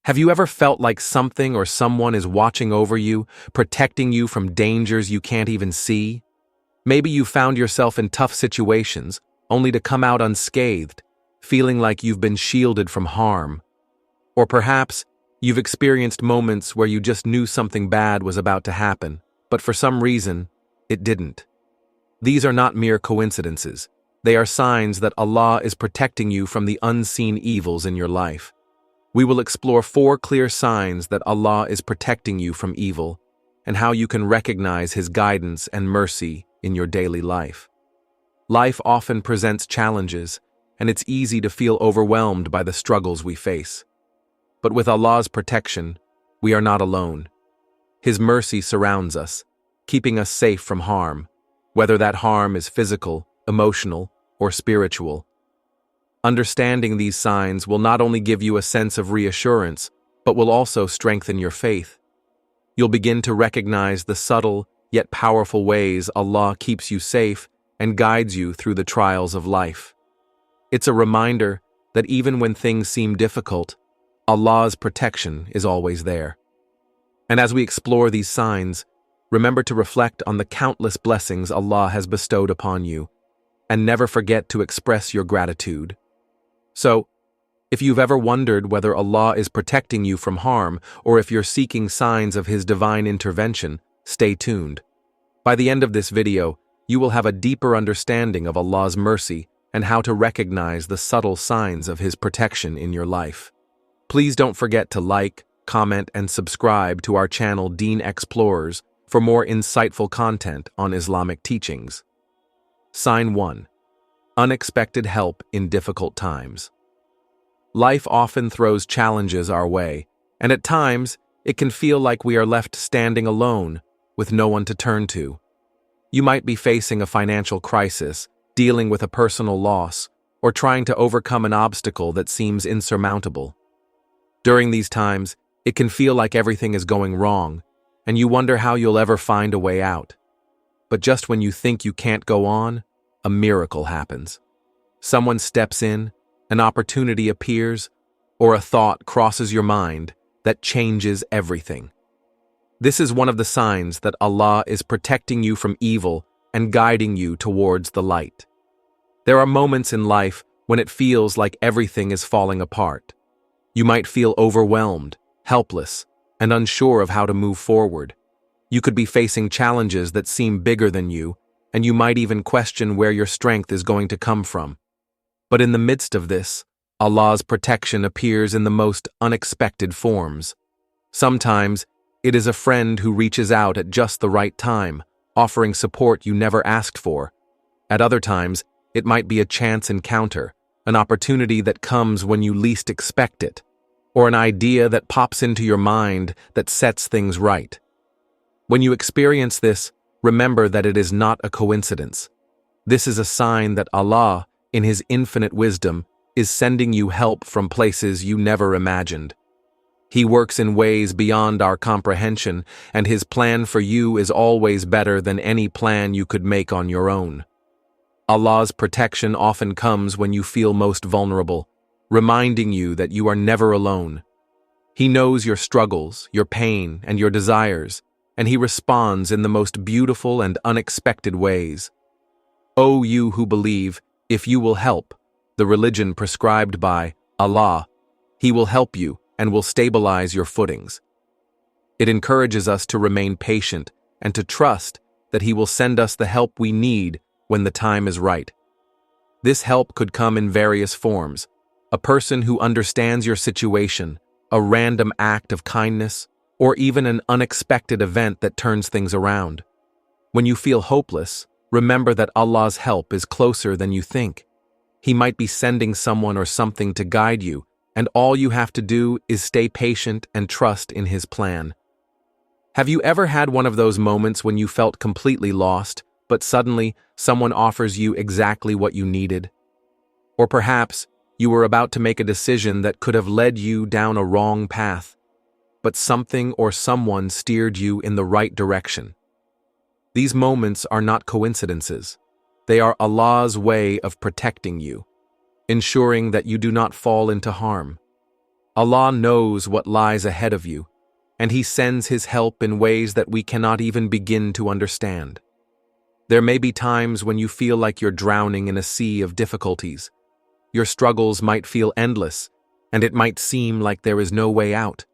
Have you ever felt like something or someone is watching over you, protecting you from dangers you can't even see? Maybe you found yourself in tough situations, only to come out unscathed, feeling like you've been shielded from harm. Or perhaps you've experienced moments where you just knew something bad was about to happen, but for some reason, it didn't. These are not mere coincidences. They are signs that Allah is protecting you from the unseen evils in your life. We will explore 4 clear signs that Allah is protecting you from evil and how you can recognize His guidance and mercy in your daily life. Life often presents challenges, and it's easy to feel overwhelmed by the struggles we face. But with Allah's protection, we are not alone. His mercy surrounds us, keeping us safe from harm, whether that harm is physical, emotional, or spiritual. Understanding these signs will not only give you a sense of reassurance, but will also strengthen your faith. You'll begin to recognize the subtle yet powerful ways Allah keeps you safe and guides you through the trials of life. It's a reminder that even when things seem difficult, Allah's protection is always there. And as we explore these signs, remember to reflect on the countless blessings Allah has bestowed upon you, and never forget to express your gratitude. So, if you've ever wondered whether Allah is protecting you from harm or if you're seeking signs of His divine intervention, stay tuned. By the end of this video, you will have a deeper understanding of Allah's mercy and how to recognize the subtle signs of His protection in your life. Please don't forget to like, comment, and subscribe to our channel Deen Xplorers for more insightful content on Islamic teachings. Sign 1. Unexpected help in difficult times. Life often throws challenges our way, and at times, it can feel like we are left standing alone, with no one to turn to. You might be facing a financial crisis, dealing with a personal loss, or trying to overcome an obstacle that seems insurmountable. During these times, it can feel like everything is going wrong, and you wonder how you'll ever find a way out. But just when you think you can't go on, a miracle happens. Someone steps in, an opportunity appears, or a thought crosses your mind that changes everything. This is one of the signs that Allah is protecting you from evil and guiding you towards the light. There are moments in life when it feels like everything is falling apart. You might feel overwhelmed, helpless, and unsure of how to move forward. You could be facing challenges that seem bigger than you, and you might even question where your strength is going to come from. But in the midst of this, Allah's protection appears in the most unexpected forms. Sometimes, it is a friend who reaches out at just the right time, offering support you never asked for. At other times, it might be a chance encounter, an opportunity that comes when you least expect it, or an idea that pops into your mind that sets things right. When you experience this, remember that it is not a coincidence. This is a sign that Allah, in His infinite wisdom, is sending you help from places you never imagined. He works in ways beyond our comprehension, and His plan for you is always better than any plan you could make on your own. Allah's protection often comes when you feel most vulnerable, reminding you that you are never alone. He knows your struggles, your pain, and your desires, and He responds in the most beautiful and unexpected ways. O you who believe, if you will help the religion prescribed by Allah, He will help you and will stabilize your footings. It encourages us to remain patient and to trust that He will send us the help we need when the time is right. This help could come in various forms: a person who understands your situation, a random act of kindness, or even an unexpected event that turns things around. When you feel hopeless, remember that Allah's help is closer than you think. He might be sending someone or something to guide you, and all you have to do is stay patient and trust in His plan. Have you ever had one of those moments when you felt completely lost, but suddenly someone offers you exactly what you needed? Or perhaps you were about to make a decision that could have led you down a wrong path, but something or someone steered you in the right direction. These moments are not coincidences. They are Allah's way of protecting you, ensuring that you do not fall into harm. Allah knows what lies ahead of you, and He sends His help in ways that we cannot even begin to understand. There may be times when you feel like you're drowning in a sea of difficulties. Your struggles might feel endless, and it might seem like there is no way out.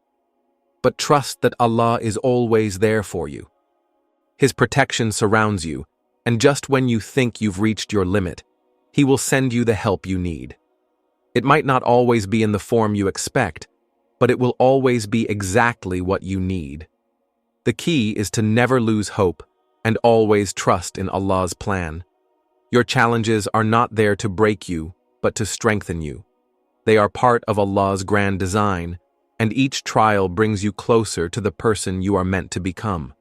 But trust that Allah is always there for you. His protection surrounds you, and just when you think you've reached your limit, He will send you the help you need. It might not always be in the form you expect, but it will always be exactly what you need. The key is to never lose hope and always trust in Allah's plan. Your challenges are not there to break you, but to strengthen you. They are part of Allah's grand design, and each trial brings you closer to the person you are meant to become.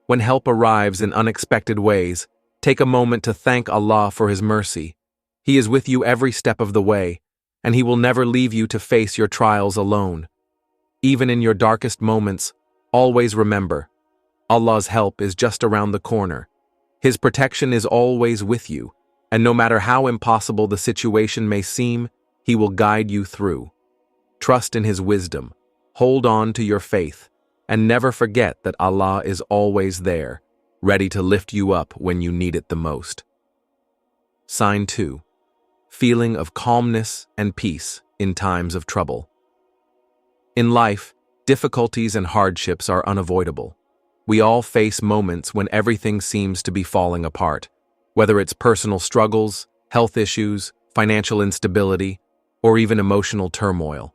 When help arrives in unexpected ways, take a moment to thank Allah for His mercy. He is with you every step of the way, and He will never leave you to face your trials alone. Even in your darkest moments, always remember, Allah's help is just around the corner. His protection is always with you, and no matter how impossible the situation may seem, He will guide you through. Trust in His wisdom, hold on to your faith, and never forget that Allah is always there, ready to lift you up when you need it the most. Sign 2. Feeling of calmness and peace in times of trouble. In life, difficulties and hardships are unavoidable. We all face moments when everything seems to be falling apart, whether it's personal struggles, health issues, financial instability, or even emotional turmoil.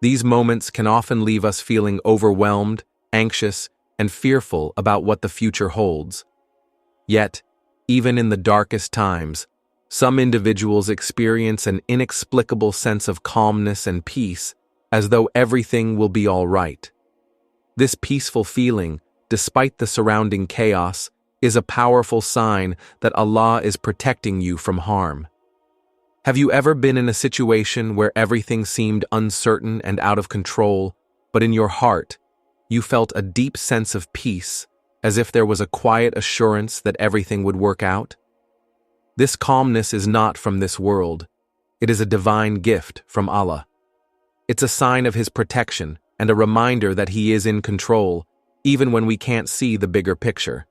These moments can often leave us feeling overwhelmed, anxious, and fearful about what the future holds. Yet, even in the darkest times, some individuals experience an inexplicable sense of calmness and peace, as though everything will be all right. This peaceful feeling, despite the surrounding chaos, is a powerful sign that Allah is protecting you from harm. Have you ever been in a situation where everything seemed uncertain and out of control, but in your heart, you felt a deep sense of peace, as if there was a quiet assurance that everything would work out? This calmness is not from this world. It is a divine gift from Allah. It's a sign of His protection and a reminder that He is in control, even when we can't see the bigger picture.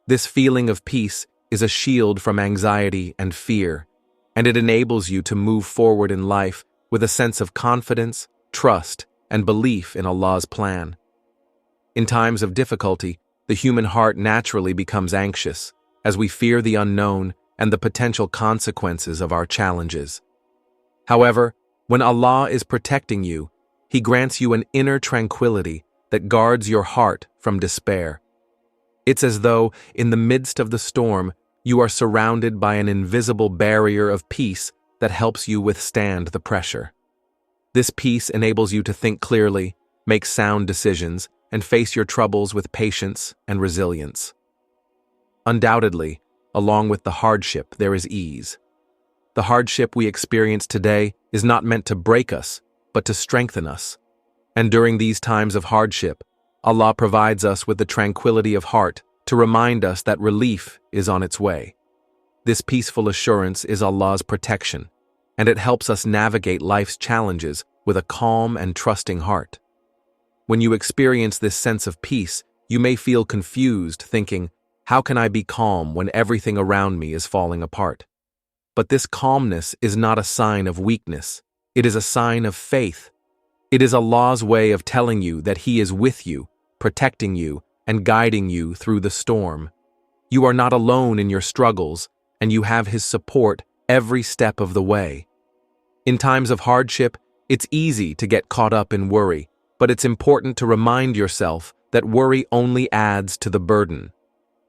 This feeling of peace is a shield from anxiety and fear, and it enables you to move forward in life with a sense of confidence, trust, and belief in Allah's plan. In times of difficulty, the human heart naturally becomes anxious, as we fear the unknown and the potential consequences of our challenges. However, when Allah is protecting you, He grants you an inner tranquility that guards your heart from despair. It's as though, in the midst of the storm, you are surrounded by an invisible barrier of peace that helps you withstand the pressure. This peace enables you to think clearly, make sound decisions, and face your troubles with patience and resilience. Undoubtedly, along with the hardship, there is ease. The hardship we experience today is not meant to break us, but to strengthen us. And during these times of hardship, Allah provides us with the tranquility of heart to remind us that relief is on its way. This peaceful assurance is Allah's protection, and it helps us navigate life's challenges with a calm and trusting heart. When you experience this sense of peace, you may feel confused, thinking, "How can I be calm when everything around me is falling apart?" But this calmness is not a sign of weakness. It is a sign of faith. It is Allah's way of telling you that He is with you, protecting you, and guiding you through the storm. You are not alone in your struggles, and you have His support every step of the way. In times of hardship, it's easy to get caught up in worry, but it's important to remind yourself that worry only adds to the burden.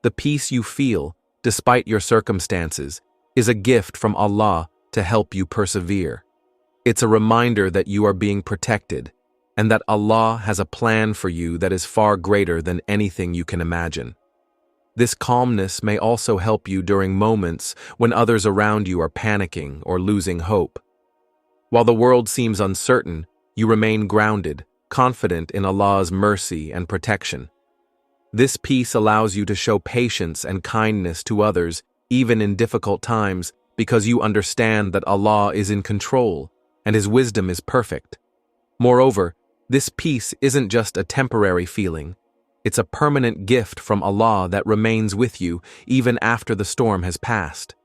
The peace you feel, despite your circumstances, is a gift from Allah to help you persevere. It's a reminder that you are being protected, and that Allah has a plan for you that is far greater than anything you can imagine. This calmness may also help you during moments when others around you are panicking or losing hope. While the world seems uncertain, you remain grounded, confident in Allah's mercy and protection. This peace allows you to show patience and kindness to others even in difficult times because you understand that Allah is in control and His wisdom is perfect. Moreover, this peace isn't just a temporary feeling. It's a permanent gift from Allah that remains with you even after the storm has passed.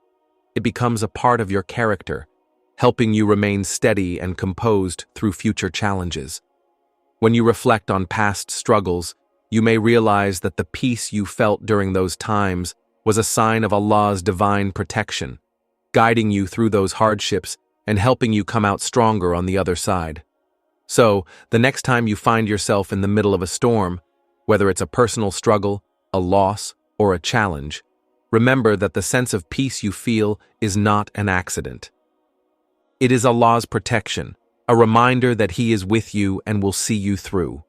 It becomes a part of your character, helping you remain steady and composed through future challenges. When you reflect on past struggles, you may realize that the peace you felt during those times was a sign of Allah's divine protection, guiding you through those hardships and helping you come out stronger on the other side. So, the next time you find yourself in the middle of a storm, whether it's a personal struggle, a loss, or a challenge, remember that the sense of peace you feel is not an accident. It is Allah's protection, a reminder that He is with you and will see you through.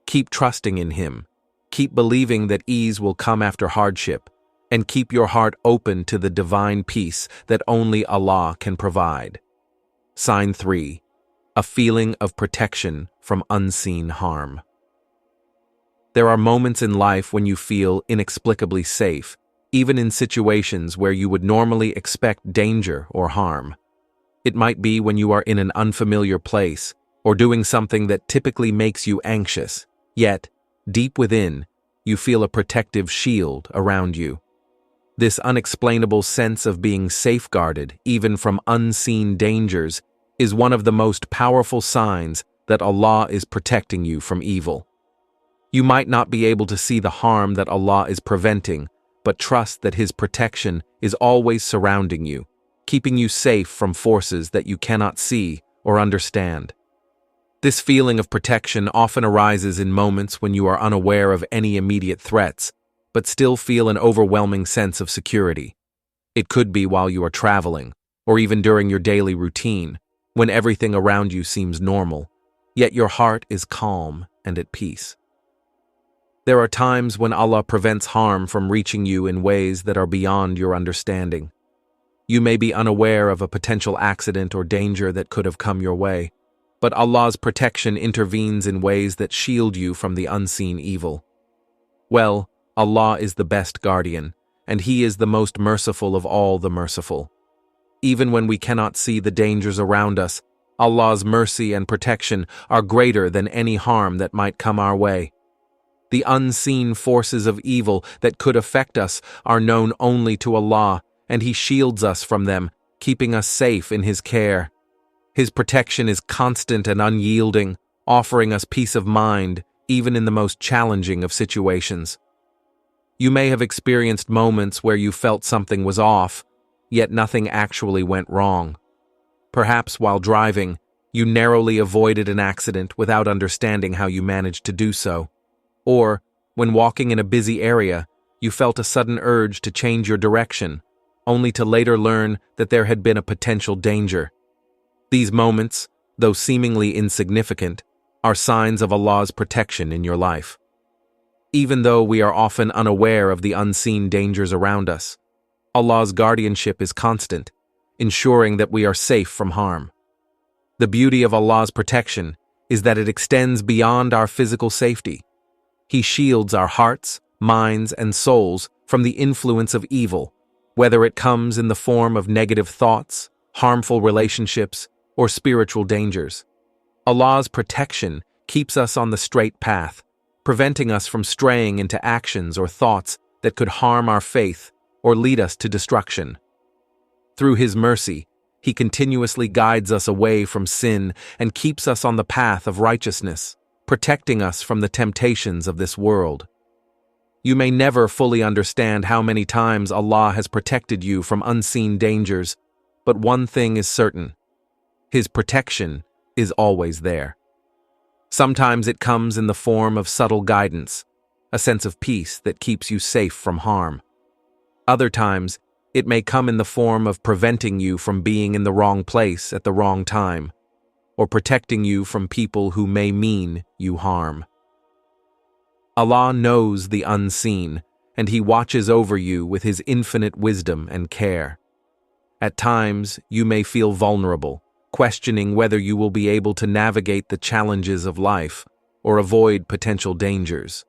Keep trusting in Him. Keep believing that ease will come after hardship, and keep your heart open to the divine peace that only Allah can provide. Sign 3. A feeling of protection from unseen harm. There are moments in life when you feel inexplicably safe, even in situations where you would normally expect danger or harm. It might be when you are in an unfamiliar place or doing something that typically makes you anxious, yet, deep within, you feel a protective shield around you. This unexplainable sense of being safeguarded, even from unseen dangers, is one of the most powerful signs that Allah is protecting you from evil. You might not be able to see the harm that Allah is preventing, but trust that His protection is always surrounding you, keeping you safe from forces that you cannot see or understand. This feeling of protection often arises in moments when you are unaware of any immediate threats, but still feel an overwhelming sense of security. It could be while you are traveling, or even during your daily routine, when everything around you seems normal, yet your heart is calm and at peace. There are times when Allah prevents harm from reaching you in ways that are beyond your understanding. You may be unaware of a potential accident or danger that could have come your way, but Allah's protection intervenes in ways that shield you from the unseen evil. Well, Allah is the best guardian, and He is the most merciful of all the merciful. Even when we cannot see the dangers around us, Allah's mercy and protection are greater than any harm that might come our way. The unseen forces of evil that could affect us are known only to Allah, and He shields us from them, keeping us safe in His care. His protection is constant and unyielding, offering us peace of mind, even in the most challenging of situations. You may have experienced moments where you felt something was off, yet nothing actually went wrong. Perhaps while driving, you narrowly avoided an accident without understanding how you managed to do so. Or, when walking in a busy area, you felt a sudden urge to change your direction, only to later learn that there had been a potential danger. These moments, though seemingly insignificant, are signs of Allah's protection in your life. Even though we are often unaware of the unseen dangers around us, Allah's guardianship is constant, ensuring that we are safe from harm. The beauty of Allah's protection is that it extends beyond our physical safety. He shields our hearts, minds, and souls from the influence of evil, whether it comes in the form of negative thoughts, harmful relationships, or spiritual dangers. Allah's protection keeps us on the straight path, preventing us from straying into actions or thoughts that could harm our faith or lead us to destruction. Through His mercy, He continuously guides us away from sin and keeps us on the path of righteousness, protecting us from the temptations of this world. You may never fully understand how many times Allah has protected you from unseen dangers, but one thing is certain: His protection is always there. Sometimes it comes in the form of subtle guidance, a sense of peace that keeps you safe from harm. Other times, it may come in the form of preventing you from being in the wrong place at the wrong time, or protecting you from people who may mean you harm. Allah knows the unseen, and He watches over you with His infinite wisdom and care. At times, you may feel vulnerable, questioning whether you will be able to navigate the challenges of life or avoid potential dangers.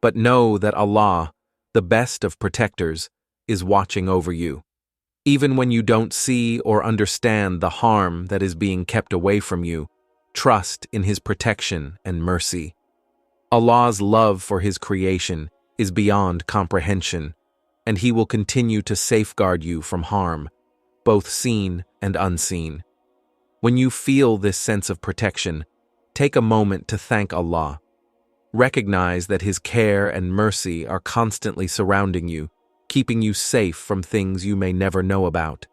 But know that Allah, the best of protectors, is watching over you. Even when you don't see or understand the harm that is being kept away from you, trust in His protection and mercy. Allah's love for His creation is beyond comprehension, and He will continue to safeguard you from harm, both seen and unseen. When you feel this sense of protection, take a moment to thank Allah. Recognize that His care and mercy are constantly surrounding you, keeping you safe from things you may never know about.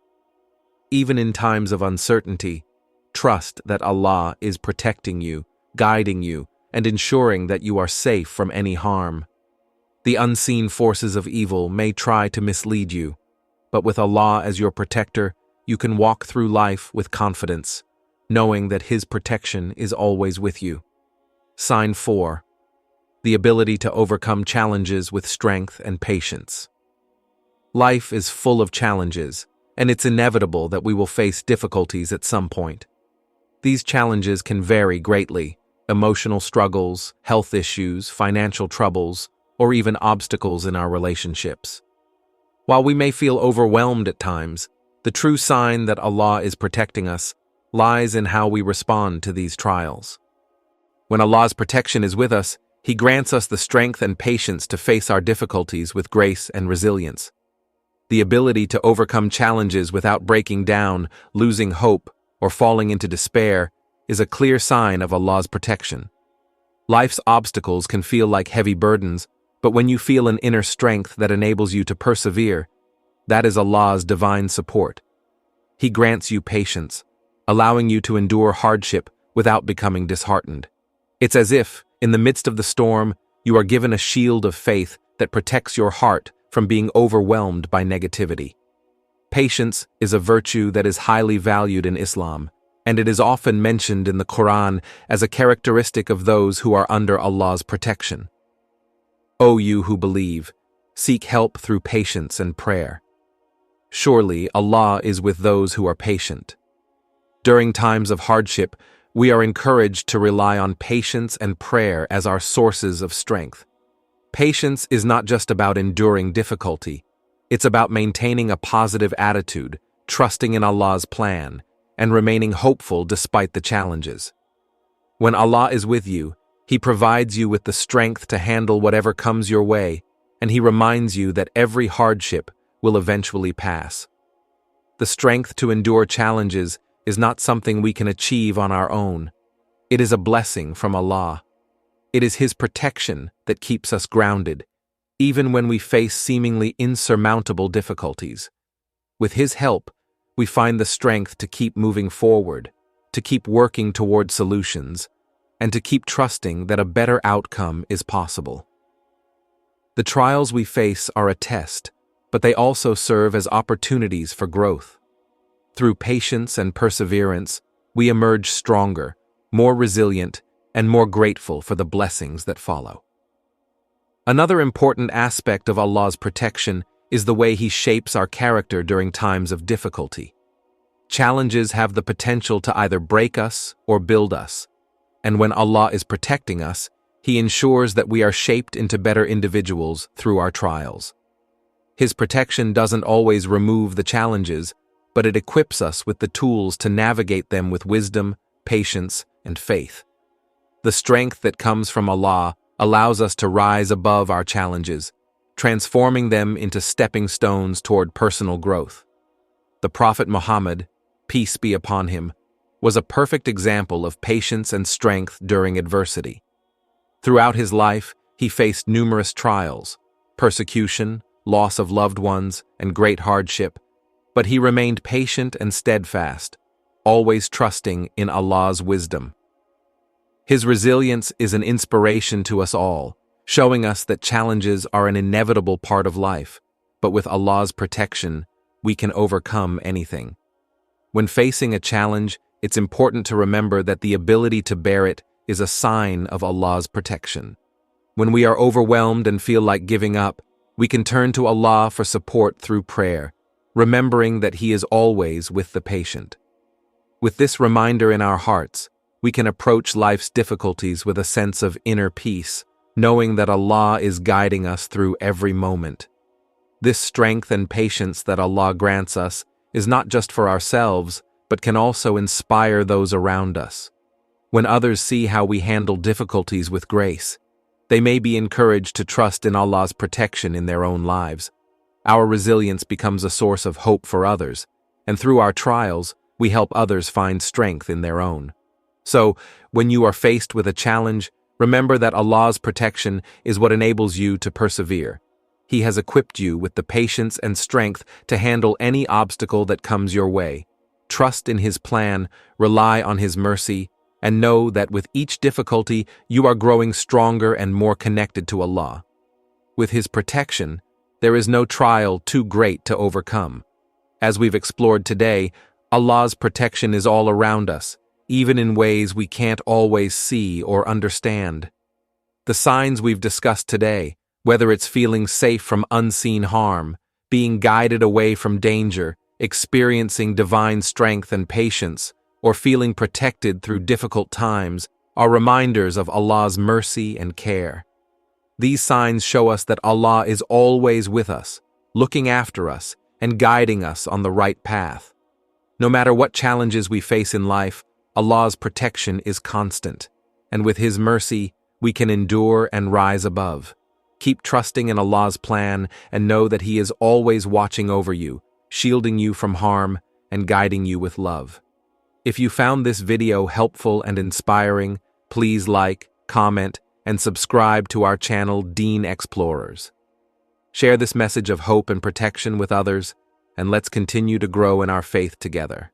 Even in times of uncertainty, trust that Allah is protecting you, guiding you, and ensuring that you are safe from any harm. The unseen forces of evil may try to mislead you, but with Allah as your protector, you can walk through life with confidence, knowing that His protection is always with you. Sign 4. The ability to overcome challenges with strength and patience. Life is full of challenges, and it's inevitable that we will face difficulties at some point. These challenges can vary greatly: emotional struggles, health issues, financial troubles, or even obstacles in our relationships. While we may feel overwhelmed at times, the true sign that Allah is protecting us lies in how we respond to these trials. When Allah's protection is with us, He grants us the strength and patience to face our difficulties with grace and resilience. The ability to overcome challenges without breaking down, losing hope, or falling into despair is a clear sign of Allah's protection. Life's obstacles can feel like heavy burdens, but when you feel an inner strength that enables you to persevere, that is Allah's divine support. He grants you patience, allowing you to endure hardship without becoming disheartened. It's as if, in the midst of the storm, you are given a shield of faith that protects your heart from being overwhelmed by negativity. Patience is a virtue that is highly valued in Islam, and it is often mentioned in the Quran as a characteristic of those who are under Allah's protection. O you who believe, seek help through patience and prayer. Surely Allah is with those who are patient. During times of hardship, we are encouraged to rely on patience and prayer as our sources of strength. Patience is not just about enduring difficulty. It's about maintaining a positive attitude, trusting in Allah's plan, and remaining hopeful despite the challenges. When Allah is with you, He provides you with the strength to handle whatever comes your way, and He reminds you that every hardship will eventually pass. The strength to endure challenges is not something we can achieve on our own. It is a blessing from Allah. It is His protection that keeps us grounded, even when we face seemingly insurmountable difficulties. With His help, we find the strength to keep moving forward, to keep working toward solutions, and to keep trusting that a better outcome is possible. The trials we face are a test, but they also serve as opportunities for growth. Through patience and perseverance, we emerge stronger, more resilient, and more grateful for the blessings that follow. Another important aspect of Allah's protection is the way He shapes our character during times of difficulty. Challenges have the potential to either break us or build us, and when Allah is protecting us, He ensures that we are shaped into better individuals through our trials. His protection doesn't always remove the challenges, but it equips us with the tools to navigate them with wisdom, patience, and faith. The strength that comes from Allah allows us to rise above our challenges, transforming them into stepping stones toward personal growth. The Prophet Muhammad, peace be upon him, was a perfect example of patience and strength during adversity. Throughout his life, he faced numerous trials, persecution, loss of loved ones, and great hardship, but he remained patient and steadfast, always trusting in Allah's wisdom. His resilience is an inspiration to us all, showing us that challenges are an inevitable part of life, but with Allah's protection, we can overcome anything. When facing a challenge, it's important to remember that the ability to bear it is a sign of Allah's protection. When we are overwhelmed and feel like giving up, we can turn to Allah for support through prayer, remembering that He is always with the patient. With this reminder in our hearts, we can approach life's difficulties with a sense of inner peace, knowing that Allah is guiding us through every moment. This strength and patience that Allah grants us is not just for ourselves, but can also inspire those around us. When others see how we handle difficulties with grace, they may be encouraged to trust in Allah's protection in their own lives. Our resilience becomes a source of hope for others, and through our trials, we help others find strength in their own. So, when you are faced with a challenge, remember that Allah's protection is what enables you to persevere. He has equipped you with the patience and strength to handle any obstacle that comes your way. Trust in His plan, rely on His mercy, and know that with each difficulty, you are growing stronger and more connected to Allah. With His protection, there is no trial too great to overcome. As we've explored today, Allah's protection is all around us, even in ways we can't always see or understand. The signs we've discussed today, whether it's feeling safe from unseen harm, being guided away from danger, experiencing divine strength and patience, or feeling protected through difficult times, are reminders of Allah's mercy and care. These signs show us that Allah is always with us, looking after us, and guiding us on the right path. No matter what challenges we face in life, Allah's protection is constant, and with His mercy, we can endure and rise above. Keep trusting in Allah's plan and know that He is always watching over you, shielding you from harm, and guiding you with love. If you found this video helpful and inspiring, please like, comment, and subscribe to our channel Deen Explorers. Share this message of hope and protection with others, and let's continue to grow in our faith together.